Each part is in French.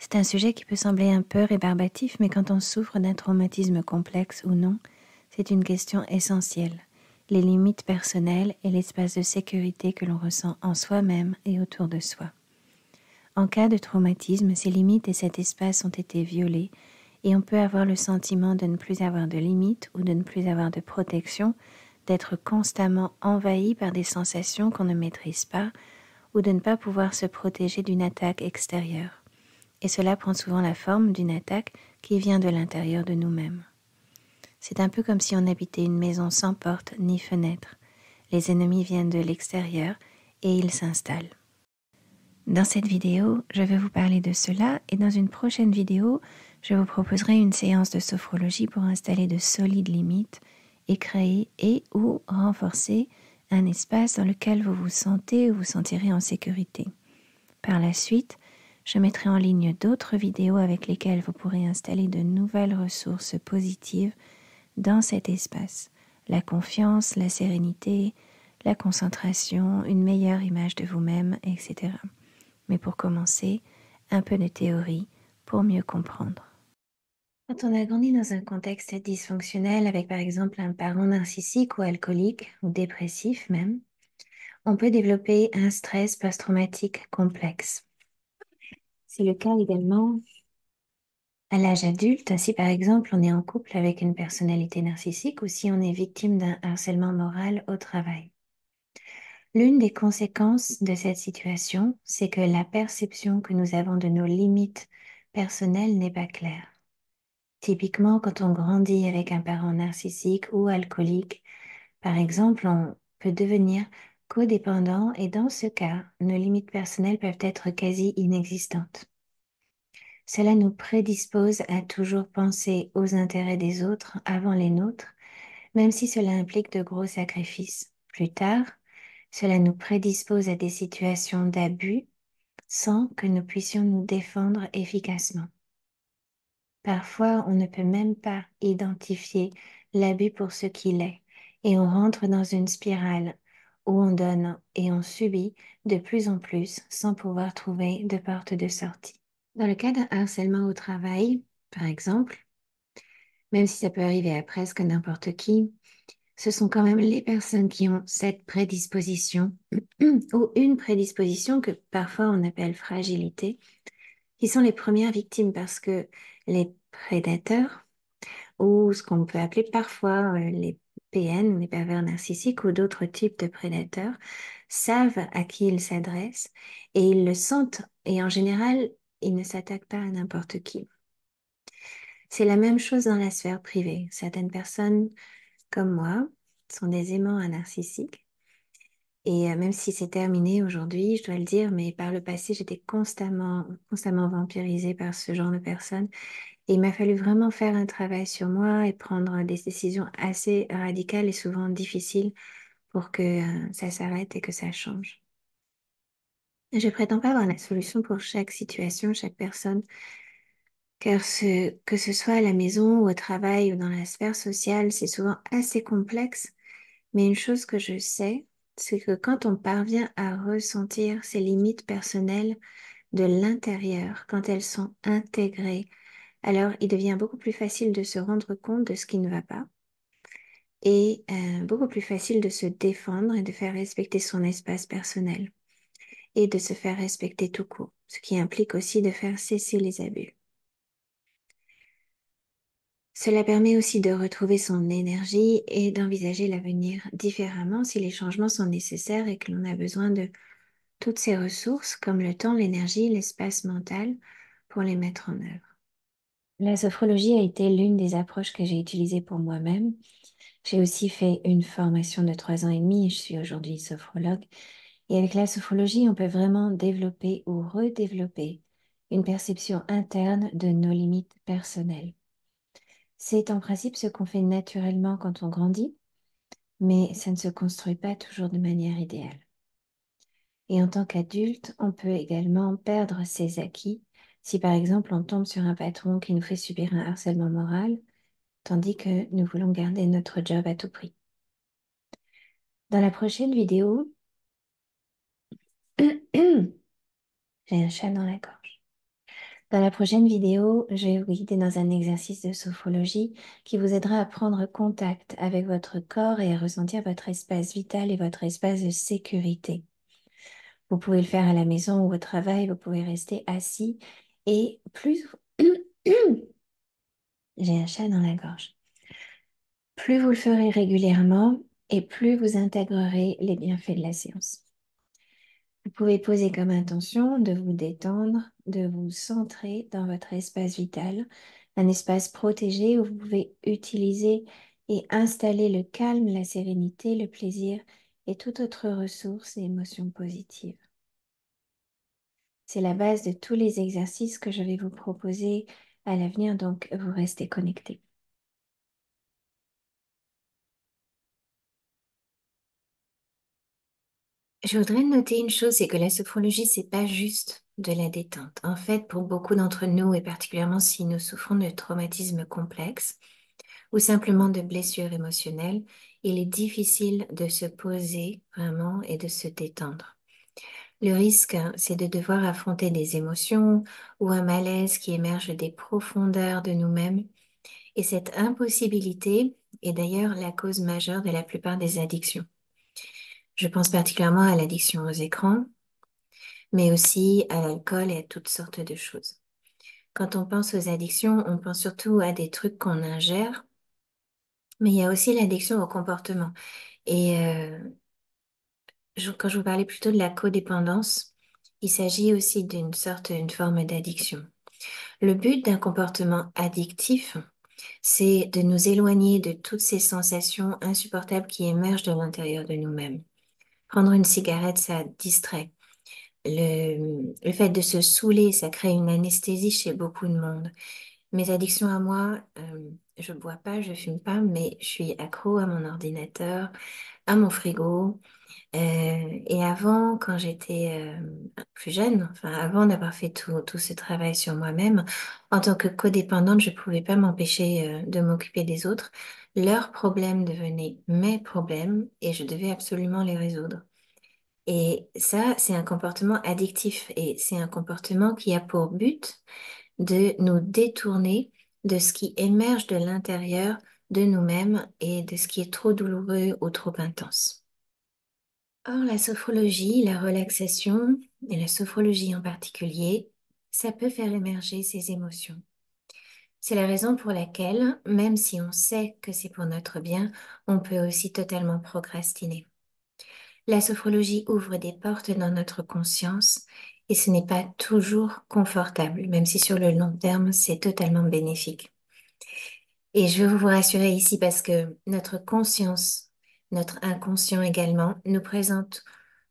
C'est un sujet qui peut sembler un peu rébarbatif, mais quand on souffre d'un traumatisme complexe ou non, c'est une question essentielle. Les limites personnelles et l'espace de sécurité que l'on ressent en soi-même et autour de soi. En cas de traumatisme, ces limites et cet espace ont été violés et on peut avoir le sentiment de ne plus avoir de limites ou de ne plus avoir de protection, d'être constamment envahi par des sensations qu'on ne maîtrise pas ou de ne pas pouvoir se protéger d'une attaque extérieure. Et cela prend souvent la forme d'une attaque qui vient de l'intérieur de nous-mêmes. C'est un peu comme si on habitait une maison sans porte ni fenêtre. Les ennemis viennent de l'extérieur et ils s'installent. Dans cette vidéo, je vais vous parler de cela et dans une prochaine vidéo, je vous proposerai une séance de sophrologie pour installer de solides limites et créer et ou renforcer un espace dans lequel vous vous sentez ou vous sentirez en sécurité. Par la suite, je mettrai en ligne d'autres vidéos avec lesquelles vous pourrez installer de nouvelles ressources positives dans cet espace. La confiance, la sérénité, la concentration, une meilleure image de vous-même, etc. Mais pour commencer, un peu de théorie pour mieux comprendre. Quand on a grandi dans un contexte dysfonctionnel avec par exemple un parent narcissique ou alcoolique ou dépressif même, on peut développer un stress post-traumatique complexe. C'est le cas également à l'âge adulte, si par exemple on est en couple avec une personnalité narcissique ou si on est victime d'un harcèlement moral au travail. L'une des conséquences de cette situation, c'est que la perception que nous avons de nos limites personnelles n'est pas claire. Typiquement, quand on grandit avec un parent narcissique ou alcoolique, par exemple, on peut devenir codépendant et dans ce cas, nos limites personnelles peuvent être quasi inexistantes. Cela nous prédispose à toujours penser aux intérêts des autres avant les nôtres, même si cela implique de gros sacrifices. Plus tard, cela nous prédispose à des situations d'abus sans que nous puissions nous défendre efficacement. Parfois, on ne peut même pas identifier l'abus pour ce qu'il est et on rentre dans une spirale où on donne et on subit de plus en plus sans pouvoir trouver de porte de sortie. Dans le cas d'un harcèlement au travail, par exemple, même si ça peut arriver à presque n'importe qui, ce sont quand même les personnes qui ont cette prédisposition ou une prédisposition que parfois on appelle fragilité, qui sont les premières victimes parce que les prédateurs ou ce qu'on peut appeler parfois les PN, les pervers narcissiques ou d'autres types de prédateurs, savent à qui ils s'adressent et ils le sentent et en général, ils ne s'attaquent pas à n'importe qui. C'est la même chose dans la sphère privée. Certaines personnes comme moi sont des aimants à narcissiques. Et même si c'est terminé aujourd'hui, je dois le dire, mais par le passé, j'étais constamment vampirisée par ce genre de personnes. Et il m'a fallu vraiment faire un travail sur moi et prendre des décisions assez radicales et souvent difficiles pour que ça s'arrête et que ça change. Je prétends pas avoir la solution pour chaque situation, chaque personne, car que ce soit à la maison ou au travail ou dans la sphère sociale, c'est souvent assez complexe. Mais une chose que je sais, c'est que quand on parvient à ressentir ses limites personnelles de l'intérieur, quand elles sont intégrées, alors il devient beaucoup plus facile de se rendre compte de ce qui ne va pas et beaucoup plus facile de se défendre et de faire respecter son espace personnel et de se faire respecter tout court, ce qui implique aussi de faire cesser les abus. Cela permet aussi de retrouver son énergie et d'envisager l'avenir différemment si les changements sont nécessaires et que l'on a besoin de toutes ces ressources comme le temps, l'énergie, l'espace mental pour les mettre en œuvre. La sophrologie a été l'une des approches que j'ai utilisées pour moi-même. J'ai aussi fait une formation de 3 ans et demi et je suis aujourd'hui sophrologue. Et avec la sophrologie, on peut vraiment développer ou redévelopper une perception interne de nos limites personnelles. C'est en principe ce qu'on fait naturellement quand on grandit, mais ça ne se construit pas toujours de manière idéale. Et en tant qu'adulte, on peut également perdre ses acquis si par exemple on tombe sur un patron qui nous fait subir un harcèlement moral, tandis que nous voulons garder notre job à tout prix. Dans la prochaine vidéo, j'ai un chat dans la gorge. Dans la prochaine vidéo, je vais vous guider dans un exercice de sophrologie qui vous aidera à prendre contact avec votre corps et à ressentir votre espace vital et votre espace de sécurité. Vous pouvez le faire à la maison ou au travail, vous pouvez rester assis et plus... J'ai un chat dans la gorge. Plus vous le ferez régulièrement et plus vous intégrerez les bienfaits de la séance. Vous pouvez poser comme intention de vous détendre, de vous centrer dans votre espace vital, un espace protégé où vous pouvez utiliser et installer le calme, la sérénité, le plaisir et toute autre ressource et émotion positive. C'est la base de tous les exercices que je vais vous proposer à l'avenir, donc vous restez connectés. Je voudrais noter une chose, c'est que la sophrologie, c'est pas juste de la détente. En fait, pour beaucoup d'entre nous, et particulièrement si nous souffrons de traumatismes complexes ou simplement de blessures émotionnelles, il est difficile de se poser vraiment et de se détendre. Le risque, c'est de devoir affronter des émotions ou un malaise qui émerge des profondeurs de nous-mêmes. Et cette impossibilité est d'ailleurs la cause majeure de la plupart des addictions. Je pense particulièrement à l'addiction aux écrans, mais aussi à l'alcool et à toutes sortes de choses. Quand on pense aux addictions, on pense surtout à des trucs qu'on ingère, mais il y a aussi l'addiction au comportement. Et quand je vous parlais plutôt de la codépendance, il s'agit aussi une forme d'addiction. Le but d'un comportement addictif, c'est de nous éloigner de toutes ces sensations insupportables qui émergent de l'intérieur de nous-mêmes. Prendre une cigarette, ça distrait. Le fait de se saouler, ça crée une anesthésie chez beaucoup de monde. Mes addictions à moi, je bois pas, je fume pas, mais je suis accro à mon ordinateur, à mon frigo. Et avant, quand j'étais plus jeune, enfin avant d'avoir fait tout ce travail sur moi-même, en tant que codépendante, je pouvais pas m'empêcher de m'occuper des autres. Leurs problèmes devenaient mes problèmes et je devais absolument les résoudre. Et ça, c'est un comportement addictif et c'est un comportement qui a pour but de nous détourner de ce qui émerge de l'intérieur de nous-mêmes et de ce qui est trop douloureux ou trop intense. Or, la sophrologie, la relaxation, et la sophrologie en particulier, ça peut faire émerger ces émotions. C'est la raison pour laquelle, même si on sait que c'est pour notre bien, on peut aussi totalement procrastiner. La sophrologie ouvre des portes dans notre conscience et ce n'est pas toujours confortable, même si sur le long terme, c'est totalement bénéfique. Et je veux vous rassurer ici parce que notre conscience, notre inconscient également, nous présente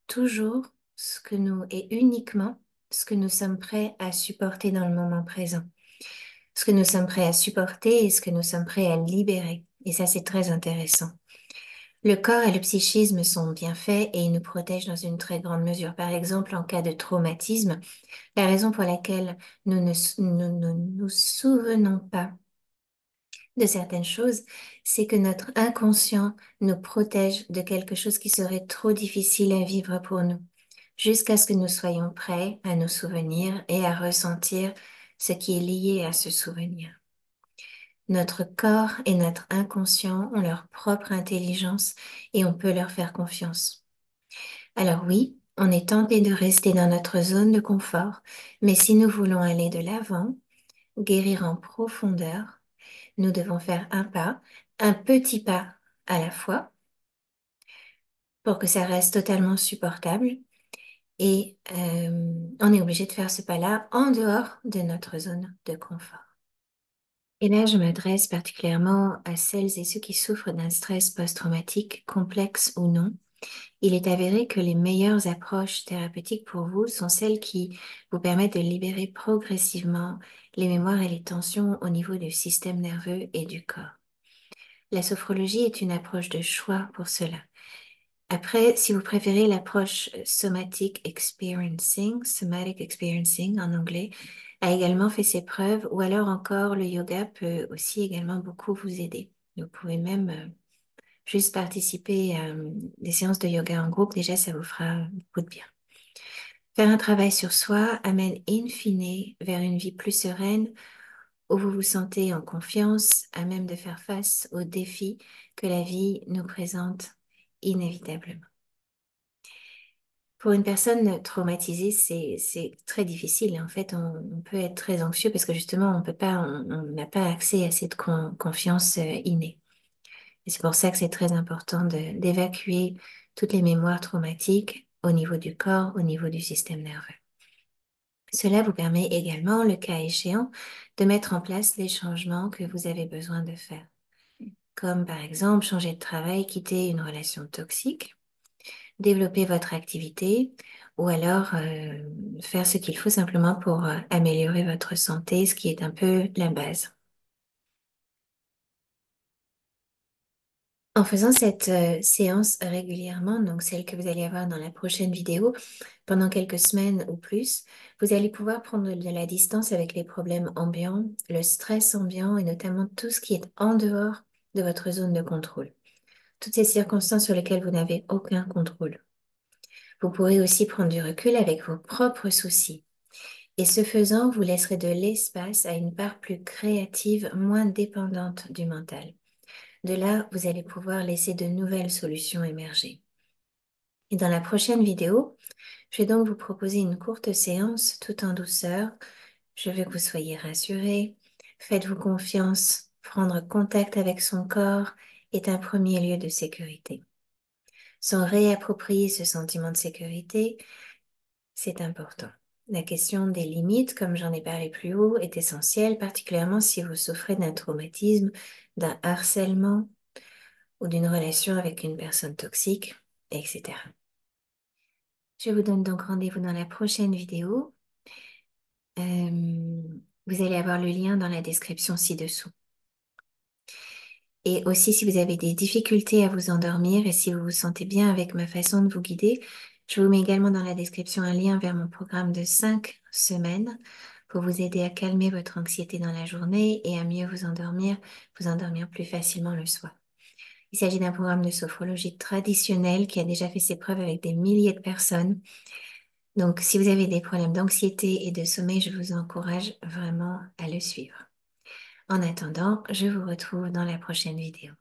toujours ce que nous et uniquement ce que nous sommes prêts à supporter dans le moment présent. Ce que nous sommes prêts à supporter et ce que nous sommes prêts à libérer. Et ça, c'est très intéressant. Le corps et le psychisme sont bien faits et ils nous protègent dans une très grande mesure. Par exemple, en cas de traumatisme, la raison pour laquelle nous ne nous souvenons pas de certaines choses, c'est que notre inconscient nous protège de quelque chose qui serait trop difficile à vivre pour nous, jusqu'à ce que nous soyons prêts à nous souvenir et à ressentir ce qui est lié à ce souvenir. Notre corps et notre inconscient ont leur propre intelligence et on peut leur faire confiance. Alors oui, on est tenté de rester dans notre zone de confort, mais si nous voulons aller de l'avant, guérir en profondeur, nous devons faire un pas, un petit pas à la fois, pour que ça reste totalement supportable. Et on est obligé de faire ce pas-là en dehors de notre zone de confort. Et là, je m'adresse particulièrement à celles et ceux qui souffrent d'un stress post-traumatique, complexe ou non. Il est avéré que les meilleures approches thérapeutiques pour vous sont celles qui vous permettent de libérer progressivement les mémoires et les tensions au niveau du système nerveux et du corps. La sophrologie est une approche de choix pour cela. Après, si vous préférez l'approche somatic experiencing en anglais, a également fait ses preuves, ou alors encore le yoga peut aussi également beaucoup vous aider. Vous pouvez même juste participer à des séances de yoga en groupe, déjà ça vous fera beaucoup de bien. Faire un travail sur soi amène in fine vers une vie plus sereine où vous vous sentez en confiance, à même de faire face aux défis que la vie nous présente inévitablement. Pour une personne traumatisée, c'est très difficile. En fait, on peut être très anxieux parce que justement, on n'a pas accès à cette confiance innée. Et c'est pour ça que c'est très important d'évacuer toutes les mémoires traumatiques au niveau du corps, au niveau du système nerveux. Cela vous permet également, le cas échéant, de mettre en place les changements que vous avez besoin de faire. Comme par exemple changer de travail, quitter une relation toxique, développer votre activité ou alors faire ce qu'il faut simplement pour améliorer votre santé, ce qui est un peu la base. En faisant cette séance régulièrement, donc celle que vous allez avoir dans la prochaine vidéo, pendant quelques semaines ou plus, vous allez pouvoir prendre de la distance avec les problèmes ambiants, le stress ambiant et notamment tout ce qui est en dehors de votre zone de contrôle. Toutes ces circonstances sur lesquelles vous n'avez aucun contrôle. Vous pourrez aussi prendre du recul avec vos propres soucis. Et ce faisant, vous laisserez de l'espace à une part plus créative, moins dépendante du mental. De là, vous allez pouvoir laisser de nouvelles solutions émerger. Et dans la prochaine vidéo, je vais donc vous proposer une courte séance tout en douceur. Je veux que vous soyez rassurés. Faites-vous confiance. Prendre contact avec son corps est un premier lieu de sécurité. S'en réapproprier ce sentiment de sécurité, c'est important. La question des limites, comme j'en ai parlé plus haut, est essentielle, particulièrement si vous souffrez d'un traumatisme, d'un harcèlement ou d'une relation avec une personne toxique, etc. Je vous donne donc rendez-vous dans la prochaine vidéo. Vous allez avoir le lien dans la description ci-dessous. Et aussi, si vous avez des difficultés à vous endormir et si vous vous sentez bien avec ma façon de vous guider, je vous mets également dans la description un lien vers mon programme de 5 semaines pour vous aider à calmer votre anxiété dans la journée et à mieux vous endormir plus facilement le soir. Il s'agit d'un programme de sophrologie traditionnelle qui a déjà fait ses preuves avec des milliers de personnes. Donc, si vous avez des problèmes d'anxiété et de sommeil, je vous encourage vraiment à le suivre. En attendant, je vous retrouve dans la prochaine vidéo.